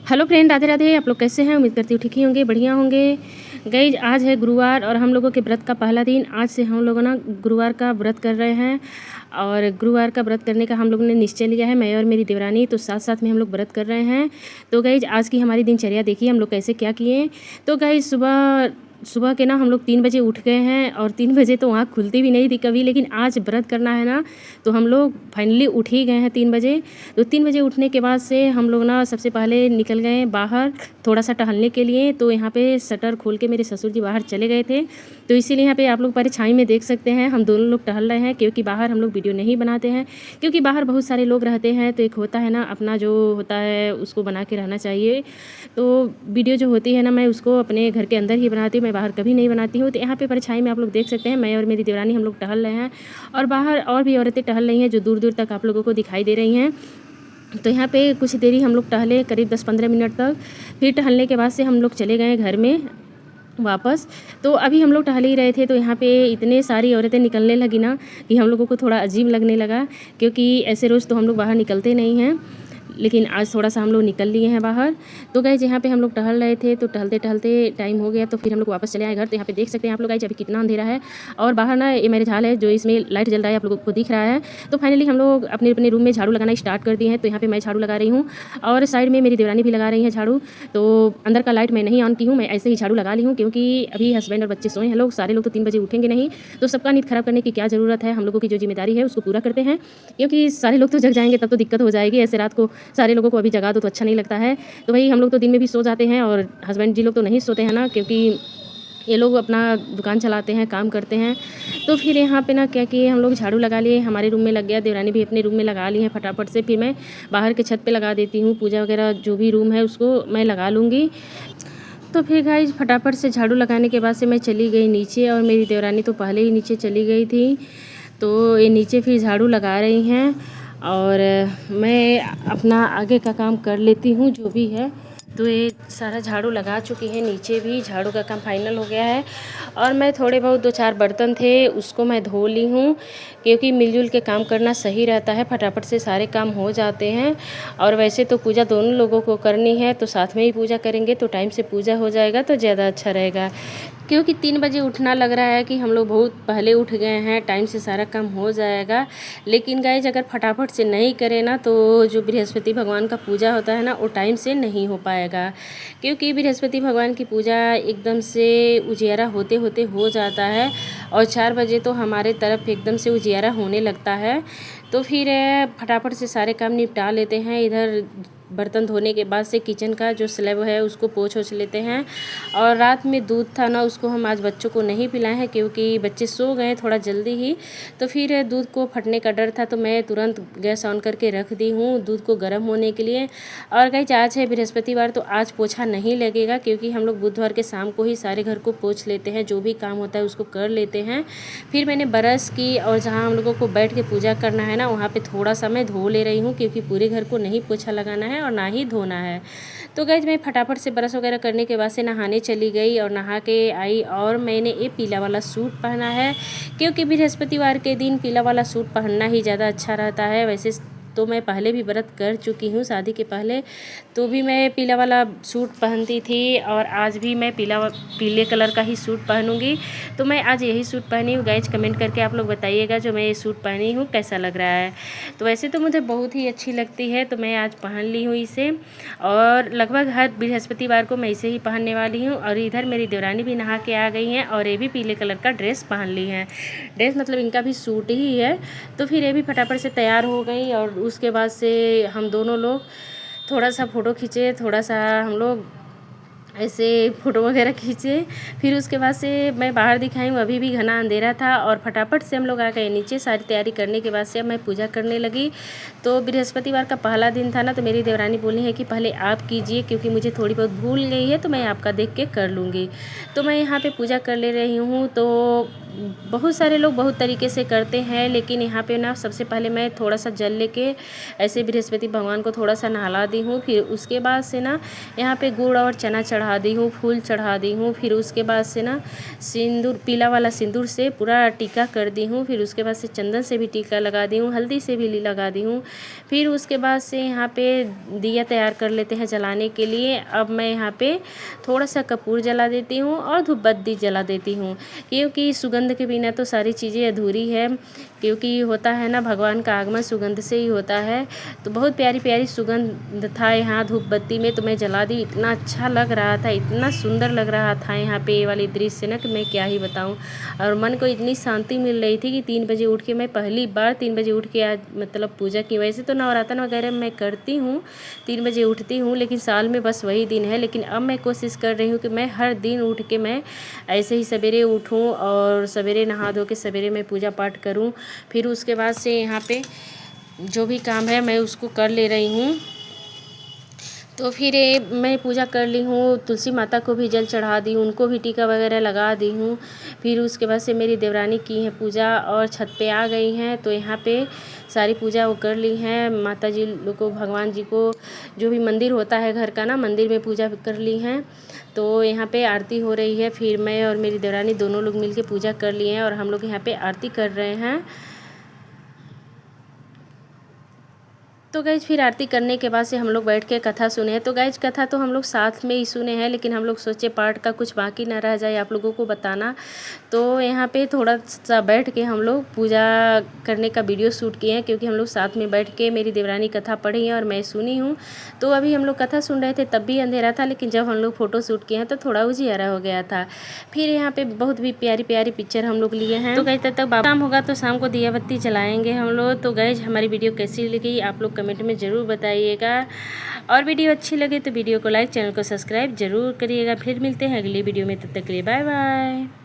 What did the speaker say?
Hello friend, Radhe Radhe. आप लोग कैसे हैं? उम्मीद करती हूँ ठीक ही होंगे, बढ़िया होंगे। गाइज, आज है गुरुवार और हम लोगों के व्रत का पहला दिन। आज से हम लोग ना गुरुवार का व्रत कर रहे हैं और गुरुवार का व्रत करने का हम लोगों ने निश्चय लिया है, मैं और मेरी देवरानी। तो साथ साथ में हम लोग व्रत कर रहे हैं। तो गाइज, आज की हमारी दिनचर्या देखिए हम लोग कैसे क्या किए। तो गाइज, सुबह सुबह के ना हम लोग 3 बजे उठ गए हैं और 3 बजे तो आँख खुलती भी नहीं थी कभी, लेकिन आज व्रत करना है ना तो हम लोग फाइनली उठ ही गए हैं 3 बजे। तो 3 बजे उठने के बाद से हम लोग ना सबसे पहले निकल गए बाहर थोड़ा सा टहलने के लिए। तो यहाँ पे शटर खोल के मेरे ससुर जी बाहर चले गए थे, तो इसीलिए यहाँ पे आप लोग परछाई में देख सकते हैं हम दोनों लोग टहल रहे हैं, क्योंकि बाहर हम लोग वीडियो नहीं बनाते हैं, क्योंकि बाहर बहुत सारे लोग रहते हैं। तो एक होता है ना अपना जो होता है उसको बना के रहना चाहिए। तो वीडियो जो होती है ना मैं उसको अपने घर के अंदर ही बनाती हूँ, मैं बाहर कभी नहीं बनाती हूँ। तो यहाँ पे परछाई में आप लोग देख सकते हैं मैं और मेरी देवरानी हम लोग टहल रहे हैं और बाहर और भी औरतें टहल रही हैं जो दूर दूर तक आप लोगों को दिखाई दे रही हैं। तो यहाँ पे कुछ देरी हम लोग टहले, करीब 10-15 मिनट तक। फिर टहलने के बाद से हम लोग चले गए घर में वापस। तो अभी हम लोग टहल ही रहे थे तो यहाँ पे इतने सारी औरतें निकलने लगी ना कि हम लोगों को थोड़ा अजीब लगने लगा, क्योंकि ऐसे रोज़ तो हम लोग बाहर निकलते नहीं हैं, लेकिन आज थोड़ा सा हम लोग निकल लिए हैं बाहर। तो गाइस, यहाँ पे हम लोग टहल रहे थे तो टहलते टहलते टाइम हो गया, तो फिर हम लोग वापस चले आए घर। तो यहाँ पे देख सकते हैं आप लोग गाइस अभी कितना अंधेरा है और बाहर ना ये मेरे झाल है जो इसमें लाइट जल रहा है आप लोगों को दिख रहा है। तो फाइनली हम लोग अपने अपने रूम में झाड़ू लगाना स्टार्ट कर दिए हैं। तो यहाँ पे मैं झाड़ू लगा रही हूँ और साइड में मेरी देवरानी भी लगा रही है झाड़ू। तो अंदर का लाइट मैं नहीं ऑन की हूँ, मैं ऐसे ही झाड़ू लगा ली हूँ, क्योंकि अभी हस्बैंड और बच्चे सोए हैं लोग, सारे लोग तो 3 बजे उठेंगे नहीं। तो सबका नींद खराब करने की क्या ज़रूरत है, हम लोगों की जो जिम्मेदारी है उसको पूरा करते हैं, क्योंकि सारे लोग तो जग जाएंगे तब तो दिक्कत हो जाएगी। ऐसे रात को सारे लोगों को अभी जगा दो तो अच्छा नहीं लगता है। तो भाई हम लोग तो दिन में भी सो जाते हैं और हस्बैंड जी लोग तो नहीं सोते हैं ना, क्योंकि ये लोग अपना दुकान चलाते हैं, काम करते हैं। तो फिर यहाँ पे ना क्या किए, हम लोग झाड़ू लगा लिए, हमारे रूम में लग गया, देवरानी भी अपने रूम में लगा ली है फटाफट से। फिर मैं बाहर के छत पे लगा देती हूँ, पूजा वगैरह जो भी रूम है उसको मैं लगा लूँगी। तो फिर गाइस फटाफट से झाड़ू लगाने के बाद से मैं चली गई नीचे और मेरी देवरानी तो पहले ही नीचे चली गई थी। तो ये नीचे फिर झाड़ू लगा रही हैं और मैं अपना आगे का काम कर लेती हूँ जो भी है। तो ये सारा झाड़ू लगा चुकी है, नीचे भी झाड़ू का काम फाइनल हो गया है और मैं थोड़े बहुत 2-4 बर्तन थे उसको मैं धो ली हूँ, क्योंकि मिलजुल के काम करना सही रहता है, फटाफट से सारे काम हो जाते हैं। और वैसे तो पूजा दोनों लोगों को करनी है तो साथ में ही पूजा करेंगे तो टाइम से पूजा हो जाएगा तो ज़्यादा अच्छा रहेगा। क्योंकि 3 बजे उठना लग रहा है कि हम लोग बहुत पहले उठ गए हैं, टाइम से सारा काम हो जाएगा। लेकिन गाइज अगर फटाफट से नहीं करें ना तो जो बृहस्पति भगवान का पूजा होता है ना वो टाइम से नहीं हो पाएगा, क्योंकि बृहस्पति भगवान की पूजा एकदम से उजियारा होते होते हो जाता है और 4 बजे तो हमारे तरफ एकदम से उजियारा होने लगता है। तो फिर फटाफट से सारे काम निपटा लेते हैं। इधर बर्तन धोने के बाद से किचन का जो स्लैब है उसको पोंछ ओछ लेते हैं। और रात में दूध था ना उसको हम आज बच्चों को नहीं पिलाए हैं, क्योंकि बच्चे सो गए थोड़ा जल्दी ही। तो फिर दूध को फटने का डर था तो मैं तुरंत गैस ऑन करके रख दी हूँ दूध को गर्म होने के लिए। और गाइस आज है बृहस्पतिवार तो आज पोछा नहीं लगेगा, क्योंकि हम लोग बुधवार के शाम को ही सारे घर को पोंछ लेते हैं, जो भी काम होता है उसको कर लेते हैं। फिर मैंने ब्रश की और जहाँ हम लोगों को बैठ के पूजा करना है ना वहाँ पे थोड़ा सा मैं धो ले रही हूँ, क्योंकि पूरे घर को नहीं पोछा लगाना है और ना ही धोना है। तो गाइज मैं फटाफट से ब्रश वगैरह करने के बाद से नहाने चली गई और नहा के आई और मैंने ये पीला वाला सूट पहना है, क्योंकि बृहस्पतिवार के दिन पीला वाला सूट पहनना ही ज़्यादा अच्छा रहता है। वैसे तो मैं पहले भी व्रत कर चुकी हूँ शादी के पहले, तो भी मैं पीला वाला सूट पहनती थी और आज भी मैं पीले कलर का ही सूट पहनूंगी। तो मैं आज यही सूट पहनी हूँ। गाइज कमेंट करके आप लोग बताइएगा जो मैं ये सूट पहनी हूँ कैसा लग रहा है। तो वैसे तो मुझे बहुत ही अच्छी लगती है तो मैं आज पहन ली हूँ इसे, और लगभग हर बृहस्पतिवार को मैं इसे ही पहनने वाली हूँ। और इधर मेरी देवरानी भी नहा के आ गई हैं और ये भी पीले कलर का ड्रेस पहन ली है। ड्रेस मतलब इनका भी सूट ही है। तो फिर ये भी फटाफट से तैयार हो गई और उसके बाद से हम दोनों लोग थोड़ा सा फ़ोटो खींचे, थोड़ा सा हम लोग ऐसे फ़ोटो वगैरह खींचे। फिर उसके बाद से मैं बाहर दिखाई हूँ, अभी भी घना अंधेरा था और फटाफट से हम लोग आ गए नीचे। सारी तैयारी करने के बाद से अब मैं पूजा करने लगी। तो बृहस्पतिवार का पहला दिन था ना तो मेरी देवरानी बोली है कि पहले आप कीजिए, क्योंकि मुझे थोड़ी बहुत भूल गई है तो मैं आपका देख के कर लूँगी। तो मैं यहाँ पे पूजा कर ले रही हूँ। तो बहुत सारे लोग बहुत तरीके से करते हैं, लेकिन यहाँ पे ना सबसे पहले मैं थोड़ा सा जल लेके ऐसे बृहस्पति भगवान को थोड़ा सा नहला दी हूँ। फिर उसके बाद से ना यहाँ पे गुड़ और चना चढ़ा दी हूँ, फूल चढ़ा दी हूँ। फिर उसके बाद से ना सिंदूर, पीला वाला सिंदूर से पूरा टीका कर दी हूँ। फिर उसके बाद से चंदन से भी टीका लगा दी हूँ, हल्दी से भी लगा दी हूँ। फिर उसके बाद से यहाँ पे दिया तैयार कर लेते हैं जलाने के लिए। अब मैं यहाँ पे थोड़ा सा कपूर जला देती हूँ और धूप बत्ती जला देती हूँ, क्योंकि सुगंध के बिना तो सारी चीज़ें अधूरी है। क्योंकि होता है ना, भगवान का आगमन सुगंध से ही होता है। तो बहुत प्यारी प्यारी सुगंध था यहाँ धूप बत्ती में, तो मैं जला दी। इतना अच्छा लग रहा था, इतना सुंदर लग रहा था यहाँ पे ये वाली दृश्य ना कि मैं क्या ही बताऊँ। और मन को इतनी शांति मिल रही थी कि 3 बजे उठ के, मैं पहली बार 3 बजे उठ के आज मतलब पूजा की। वैसे तो नवरात्र वगैरह मैं करती हूँ, 3 बजे उठती हूँ, लेकिन साल में बस वही दिन है। लेकिन अब मैं कोशिश कर रही हूँ कि मैं हर दिन उठ के मैं ऐसे ही सवेरे उठूँ और सवेरे नहा धो के सवेरे मैं पूजा पाठ करूँ। फिर उसके बाद से यहाँ पे जो भी काम है मैं उसको कर ले रही हूँ। तो फिर मैं पूजा कर ली हूँ, तुलसी माता को भी जल चढ़ा दी, उनको भी टीका वगैरह लगा दी हूँ। फिर उसके बाद से मेरी देवरानी की है पूजा और छत पे आ गई हैं, तो यहाँ पे सारी पूजा वो कर ली हैं। माता जी लोग को, भगवान जी को, जो भी मंदिर होता है घर का ना, मंदिर में पूजा कर ली हैं। तो यहाँ पे आरती हो रही है। फिर मैं और मेरी देवरानी दोनों लोग मिल के पूजा कर लिए हैं और हम लोग यहाँ पे आरती कर रहे हैं। तो गाइज फिर आरती करने के बाद से हम लोग बैठ के कथा सुने। तो गाइज कथा तो हम लोग साथ में ही सुने हैं, लेकिन हम लोग सोचे पार्ट का कुछ बाकी ना रह जाए आप लोगों को बताना। तो यहाँ पे थोड़ा सा बैठ के हम लोग पूजा करने का वीडियो शूट किए हैं, क्योंकि हम लोग साथ में बैठ के मेरी देवरानी कथा पढ़ी है और मैं सुनी हूँ। तो अभी हम लोग कथा सुन रहे थे, तब भी अंधेरा था, लेकिन जब हम लोग फ़ोटो शूट किए हैं तो थोड़ा उजियारा हो गया था। फिर यहाँ पे बहुत भी प्यारी प्यारी पिक्चर हम लोग लिए हैं। तो गाइज तब तक शाम होगा तो शाम को दिया बत्ती जलाएंगे हम लोग। तो गाइज हमारी वीडियो कैसी लगी आप लोग कमेंट में ज़रूर बताइएगा, और वीडियो अच्छी लगे तो वीडियो को लाइक, चैनल को सब्सक्राइब ज़रूर करिएगा। फिर मिलते हैं अगली वीडियो में, तब तक के लिए बाय बाय।